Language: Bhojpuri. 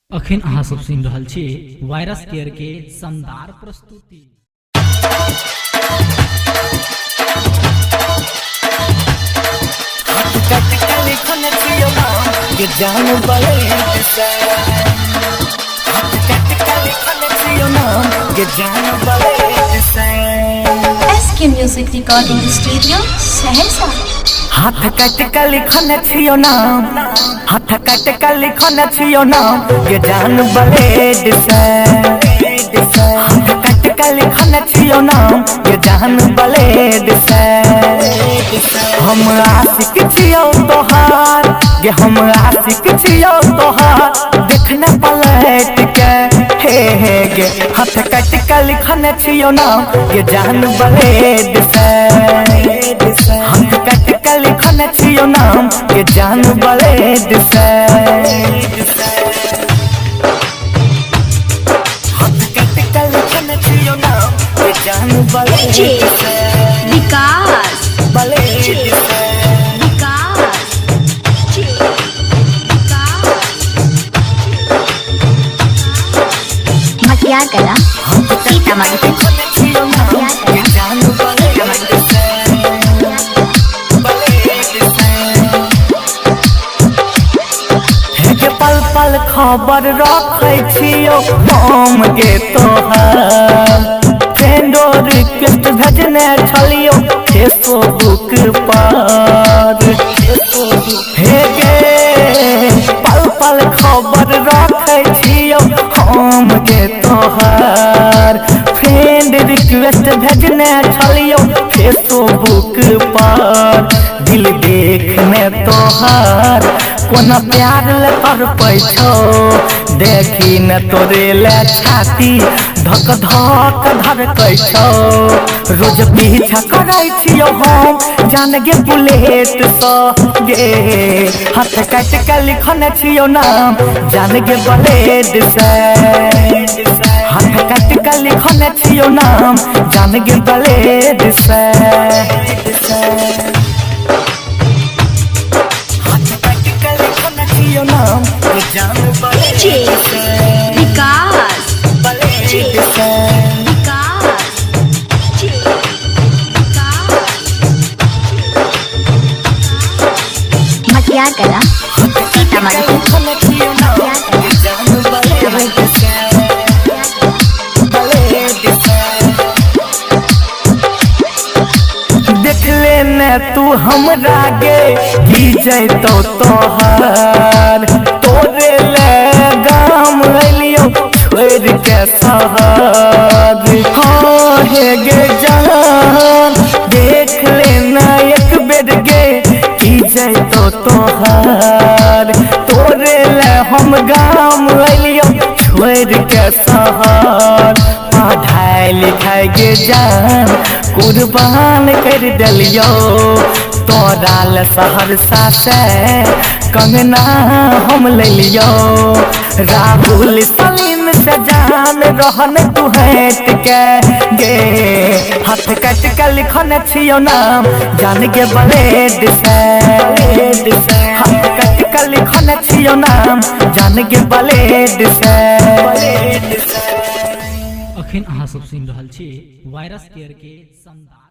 अखन अहाँ सब सुनि रहल छी वायरस केयर के शानदार प्रस्तुति। SK music recording studio Saharsa. हाथ काट के लिखने छियो नाम, हाथ काट के लिखने छियो नाम, ये जान ब्लेड से। हाथ काट के लिखने छियो नाम, ये जान ब्लेड से। हम आशिक छियो तोहार, ये हम आशिक छियो तोहार, देखने पलट के हे गे। हाथ काट के लिखने छियो नाम, ये जान ब्लेड से। हाथ काट के लिखने छियो नाम, ये जान ब्लेड से। हाथ काट के लिखने छियो नाम, ये जान ब्लेड से। विकास ब्लेड से। मटियार कला सीतामढ़ी ये जान ब्लेड से। पल पल खबर रखे छियो हम गे तोहार, फ्रेंडो रिक्वेस्ट भेजने छलियो फेसबुक पर। हे गे पल पल खबर रखे छियो हम गे तोहार, फ्रेंड रिक्वेस्ट भेजने छलियो फेसबुक पर। दिल देखने तोहार कोना प्यार ले कर पैछो, देखी न तोरे ले छाती धक धक धड़कै छो। रोज पीछा करै छियो हम जान गे बुलेट स गे। हाथ काट के लिखने छियो नाम, जान गे ब्लेड से। हाथ काट के लिखने छियो नाम, जान गे ब्लेड से। नाम ये जान ब्लेड से। विकास ब्लेड से। मटियार कला सीतामढ़ी ये जान ब्लेड से। ब्लेड से। देख लेने तू हमरा गे की जैतो तोहार, तोरे ले गाम अलियो छोड़ के शहर। हाँ हे गे जान देख लेना एक बेर गे की जैतो तोहार, तोरे ले हम गाम अलियो छोड़ के शहर। पढ़ाई लिखाई के जान कुर्बान कर दिलियो, तोरा ले सहरसा से कंगना हम ले लियो। राहुल सलीम से जान रहन तू हट के गे। हाथ काट के लिखने छियो नाम, जान गे ब्लेड से। हाथ काट के लिखने छियो नाम, जान गे ब्लेड से। अखन अहाँ सब सुनि रहल छी वायरस केयर के शानदार